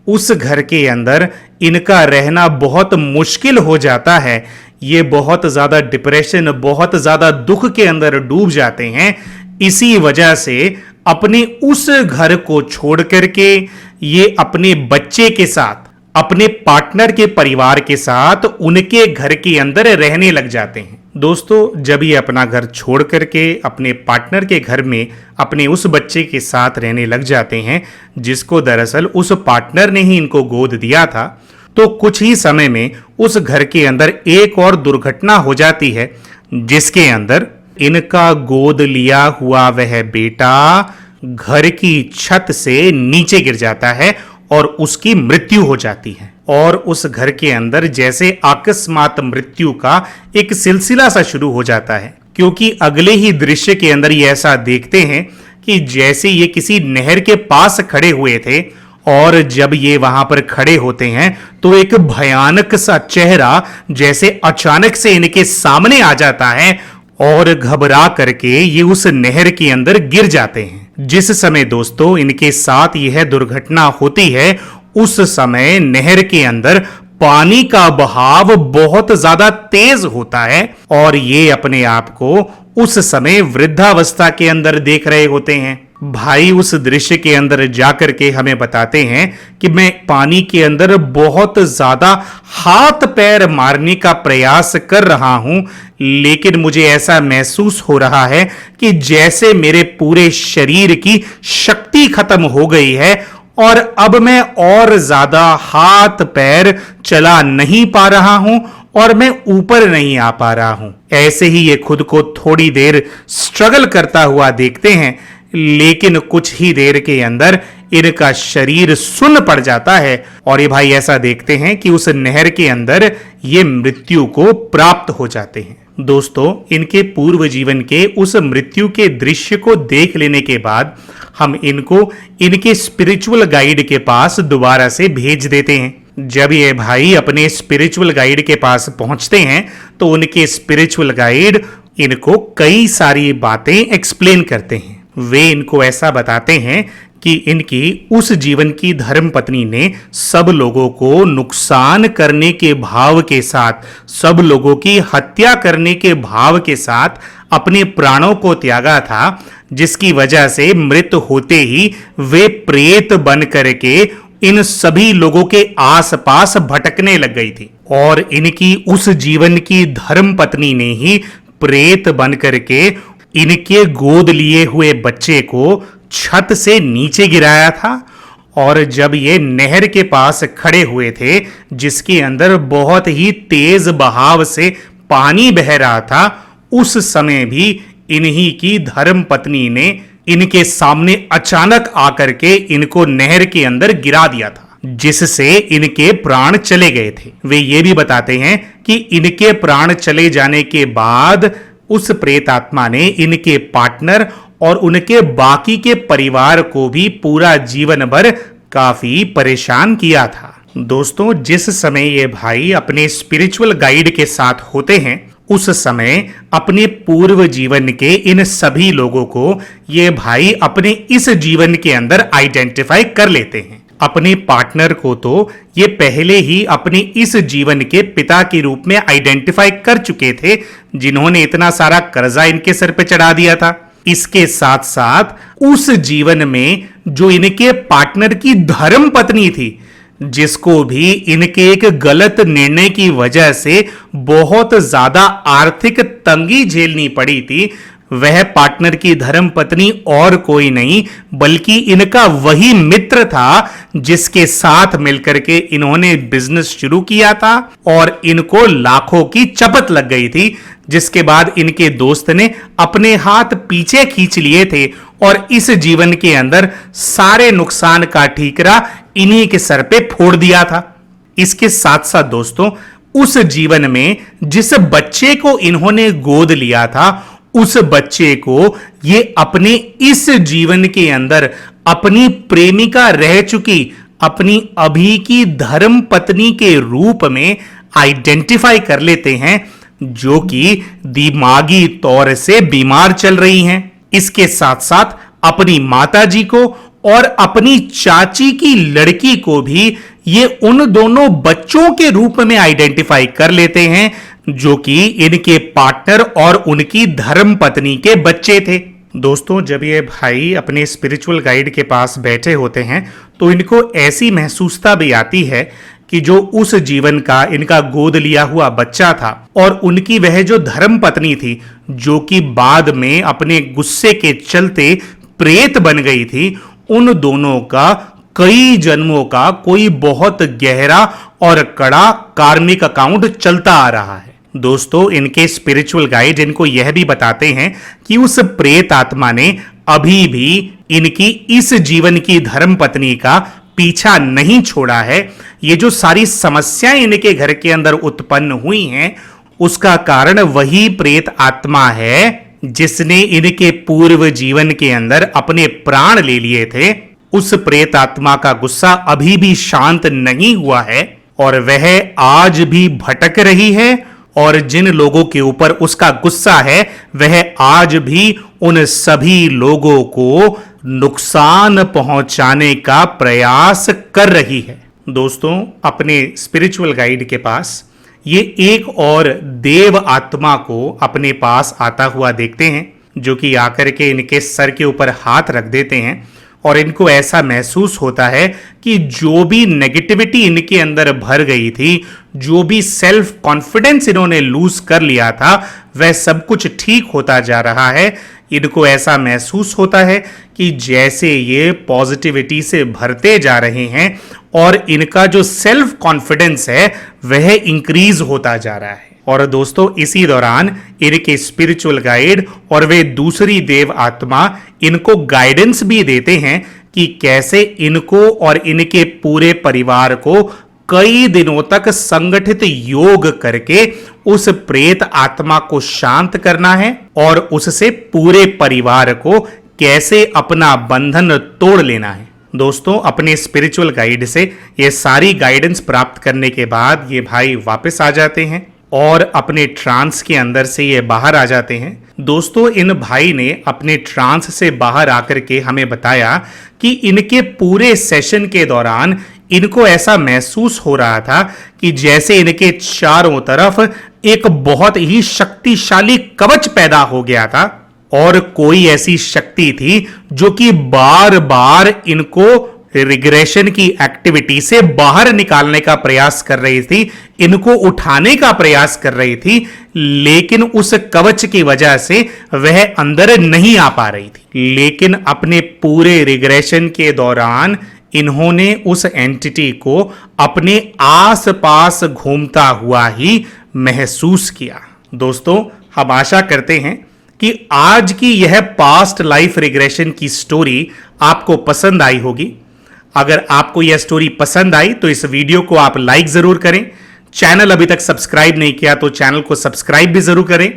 उस घर के अंदर इनका रहना बहुत मुश्किल हो जाता है। ये बहुत ज्यादा डिप्रेशन, बहुत ज्यादा दुख के अंदर डूब जाते हैं। इसी वजह से अपने उस घर को छोड़ करके ये अपने बच्चे के साथ, अपने पार्टनर के परिवार के साथ उनके घर के अंदर रहने लग जाते हैं। दोस्तों, जब ये अपना घर छोड़ करके अपने पार्टनर के घर में अपने उस बच्चे के साथ रहने लग जाते हैं जिसको दरअसल उस पार्टनर ने ही इनको गोद दिया था, तो कुछ ही समय में उस घर के अंदर एक और दुर्घटना हो जाती है जिसके अंदर इनका गोद लिया हुआ वह बेटा घर की छत से नीचे गिर जाता है और उसकी मृत्यु हो जाती है। और उस घर के अंदर जैसे अकस्मात मृत्यु का एक सिलसिला सा शुरू हो जाता है, क्योंकि अगले ही दृश्य के अंदर ये ऐसा देखते हैं कि जैसे ये किसी नहर के पास खड़े हुए थे और जब ये वहां पर खड़े होते हैं तो एक भयानक सा चेहरा जैसे अचानक से इनके सामने आ जाता है और घबरा करके ये उस नहर के अंदर गिर जाते हैं। जिस समय दोस्तों इनके साथ यह दुर्घटना होती है, उस समय नहर के अंदर पानी का बहाव बहुत ज्यादा तेज होता है और ये अपने आप को उस समय वृद्धावस्था के अंदर देख रहे होते हैं। भाई उस दृश्य के अंदर जाकर के हमें बताते हैं कि मैं पानी के अंदर बहुत ज्यादा हाथ पैर मारने का प्रयास कर रहा हूं, लेकिन मुझे ऐसा महसूस हो रहा है कि जैसे मेरे पूरे शरीर की शक्ति खत्म हो गई है और अब मैं और ज्यादा हाथ पैर चला नहीं पा रहा हूं और मैं ऊपर नहीं आ पा रहा हूं। ऐसे ही ये खुद को थोड़ी देर स्ट्रगल करता हुआ देखते हैं, लेकिन कुछ ही देर के अंदर इनका शरीर सुन्न पड़ जाता है और ये भाई ऐसा देखते हैं कि उस नहर के अंदर ये मृत्यु को प्राप्त हो जाते हैं। दोस्तों, इनके पूर्व जीवन के उस मृत्यु के दृश्य को देख लेने के बाद हम इनको इनके स्पिरिचुअल गाइड के पास दोबारा से भेज देते हैं। जब ये भाई अपने स्पिरिचुअल गाइड के पास पहुंचते हैं तो उनके स्पिरिचुअल गाइड इनको कई सारी बातें एक्सप्लेन करते हैं। वे इनको ऐसा बताते हैं कि इनकी उस जीवन की धर्म पत्नी ने सब लोगों को नुकसान करने के भाव के साथ, सब लोगों की हत्या करने के भाव के साथ अपने प्राणों को त्यागा था, जिसकी वजह से मृत होते ही वे प्रेत बन करके इन सभी लोगों के आसपास भटकने लग गई थी। और इनकी उस जीवन की धर्म पत्नी ने ही प्रेत बन करके इनके गोद लिए हुए बच्चे को छत से नीचे गिराया था। और जब ये नहर के पास खड़े हुए थे जिसके अंदर बहुत ही तेज बहाव से पानी बह रहा था, उस समय भी इन्हीं की धर्म पत्नी ने इनके सामने अचानक आकर के इनको नहर के अंदर गिरा दिया था, जिससे इनके प्राण चले गए थे। वे ये भी बताते हैं कि इनके प्राण चले जाने के बाद उस प्रेत आत्मा ने इनके पार्टनर और उनके बाकी के परिवार को भी पूरा जीवन भर काफी परेशान किया था। दोस्तों, जिस समय ये भाई अपने स्पिरिचुअल गाइड के साथ होते हैं, उस समय अपने पूर्व जीवन के इन सभी लोगों को ये भाई अपने इस जीवन के अंदर आइडेंटिफाई कर लेते हैं। अपने पार्टनर को तो ये पहले ही अपने इस जीवन के पिता के रूप में आइडेंटिफाई कर चुके थे, जिन्होंने इतना सारा कर्जा इनके सर पे चढ़ा दिया था। इसके साथ साथ उस जीवन में जो इनके पार्टनर की धर्म पत्नी थी, जिसको भी इनके एक गलत निर्णय की वजह से बहुत ज्यादा आर्थिक तंगी झेलनी पड़ी थी, वह पार्टनर की धर्म पत्नी और कोई नहीं बल्कि इनका वही मित्र था जिसके साथ मिलकर के इन्होंने बिजनेस शुरू किया था और इनको लाखों की चपत लग गई थी, जिसके बाद इनके दोस्त ने अपने हाथ पीछे खींच लिए थे और इस जीवन के अंदर सारे नुकसान का ठीकरा इन्हीं के सर पे फोड़ दिया था। इसके साथ साथ दोस्तों, उस जीवन में जिस बच्चे को इन्होंने गोद लिया था, उस बच्चे को ये अपने इस जीवन के अंदर अपनी प्रेमिका रह चुकी अपनी अभी की धर्म पत्नी के रूप में आइडेंटिफाई कर लेते हैं, जो कि दिमागी तौर से बीमार चल रही हैं। इसके साथ साथ अपनी माताजी को और अपनी चाची की लड़की को भी ये उन दोनों बच्चों के रूप में आइडेंटिफाई कर लेते हैं, जो कि इनके पार्टनर और उनकी धर्म पत्नी के बच्चे थे। दोस्तों, जब ये भाई अपने स्पिरिचुअल गाइड के पास बैठे होते हैं तो इनको ऐसी महसूसता भी आती है कि जो उस जीवन का इनका गोद लिया हुआ बच्चा था और उनकी वह जो धर्म पत्नी थी, जो कि बाद में अपने गुस्से के चलते प्रेत बन गई थी, उन दोनों का कई जन्मों का कोई बहुत गहरा और कड़ा कार्मिक अकाउंट चलता आ रहा है। दोस्तों, इनके स्पिरिचुअल गाइड इनको यह भी बताते हैं कि उस प्रेत आत्मा ने अभी भी इनकी इस जीवन की धर्म पत्नी का पीछा नहीं छोड़ा है। ये जो सारी समस्याएं इनके घर के अंदर उत्पन्न हुई हैं, उसका कारण वही प्रेत आत्मा है जिसने इनके पूर्व जीवन के अंदर अपने प्राण ले लिए थे। उस प्रेत आत्मा का गुस्सा अभी भी शांत नहीं हुआ है और वह आज भी भटक रही है, और जिन लोगों के ऊपर उसका गुस्सा है वह आज भी उन सभी लोगों को नुकसान पहुंचाने का प्रयास कर रही है। दोस्तों, अपने स्पिरिचुअल गाइड के पास ये एक और देव आत्मा को अपने पास आता हुआ देखते हैं, जो कि आकर के इनके सर के ऊपर हाथ रख देते हैं और इनको ऐसा महसूस होता है कि जो भी नेगेटिविटी इनके अंदर भर गई थी, जो भी सेल्फ कॉन्फिडेंस इन्होंने लूज कर लिया था, वह सब कुछ ठीक होता जा रहा है। इनको ऐसा महसूस होता है कि जैसे ये पॉजिटिविटी से भरते जा रहे हैं और इनका जो सेल्फ कॉन्फिडेंस है वह इंक्रीज होता जा रहा है। और दोस्तों, इसी दौरान इनके स्पिरिचुअल गाइड और वे दूसरी देव आत्मा इनको गाइडेंस भी देते हैं कि कैसे इनको और इनके पूरे परिवार को कई दिनों तक संगठित योग करके उस प्रेत आत्मा को शांत करना है और उससे पूरे परिवार को कैसे अपना बंधन तोड़ लेना है। दोस्तों, अपने स्पिरिचुअल गाइड से ये सारी गाइडेंस प्राप्त करने के बाद ये भाई वापस आ जाते हैं और अपने ट्रांस के अंदर से ये बाहर आ जाते हैं। दोस्तों, इन भाई ने अपने ट्रांस से बाहर आकर के हमें बताया कि इनके पूरे सेशन के दौरान इनको ऐसा महसूस हो रहा था कि जैसे इनके चारों तरफ एक बहुत ही शक्तिशाली कवच पैदा हो गया था और कोई ऐसी शक्ति थी जो कि बार बार इनको रिग्रेशन की एक्टिविटी से बाहर निकालने का प्रयास कर रही थी, इनको उठाने का प्रयास कर रही थी, लेकिन उस कवच की वजह से वह अंदर नहीं आ पा रही थी। लेकिन अपने पूरे रिग्रेशन के दौरान इन्होंने उस एंटिटी को अपने आसपास घूमता हुआ ही महसूस किया। दोस्तों, हम आशा करते हैं कि आज की यह पास्ट लाइफ रिग्रेशन की स्टोरी आपको पसंद आई होगी। अगर आपको यह स्टोरी पसंद आई तो इस वीडियो को आप लाइक जरूर करें। चैनल अभी तक सब्सक्राइब नहीं किया तो चैनल को सब्सक्राइब भी जरूर करें।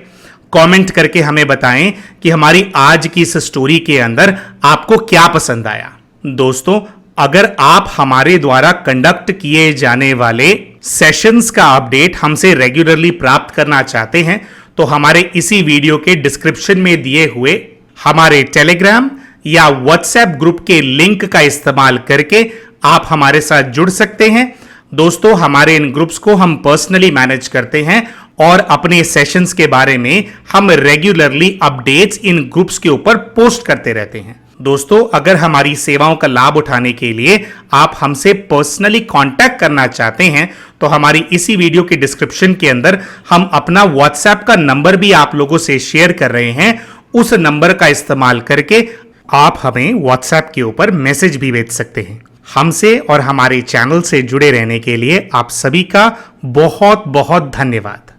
कमेंट करके हमें बताएं कि हमारी आज की इस स्टोरी के अंदर आपको क्या पसंद आया। दोस्तों, अगर आप हमारे द्वारा कंडक्ट किए जाने वाले सेशंस का अपडेट हमसे रेगुलरली प्राप्त करना चाहते हैं तो हमारे इसी वीडियो के डिस्क्रिप्शन में दिए हुए हमारे टेलीग्राम या व्हाट्सएप ग्रुप के लिंक का इस्तेमाल करके आप हमारे साथ जुड़ सकते हैं। दोस्तों, हमारे इन ग्रुप्स को हम पर्सनली मैनेज करते हैं और अपने सेशंस के बारे में हम रेगुलरली अपडेट्स इन ग्रुप्स के ऊपर पोस्ट करते रहते हैं। दोस्तों, अगर हमारी सेवाओं का लाभ उठाने के लिए आप हमसे पर्सनली कांटेक्ट करना चाहते हैं तो हमारी इसी वीडियो के डिस्क्रिप्शन के अंदर हम अपना व्हाट्सएप का नंबर भी आप लोगों से शेयर कर रहे हैं। उस नंबर का इस्तेमाल करके आप हमें व्हाट्सएप के ऊपर मैसेज भी भेज सकते हैं। हमसे और हमारे चैनल से जुड़े रहने के लिए आप सभी का बहुत बहुत धन्यवाद।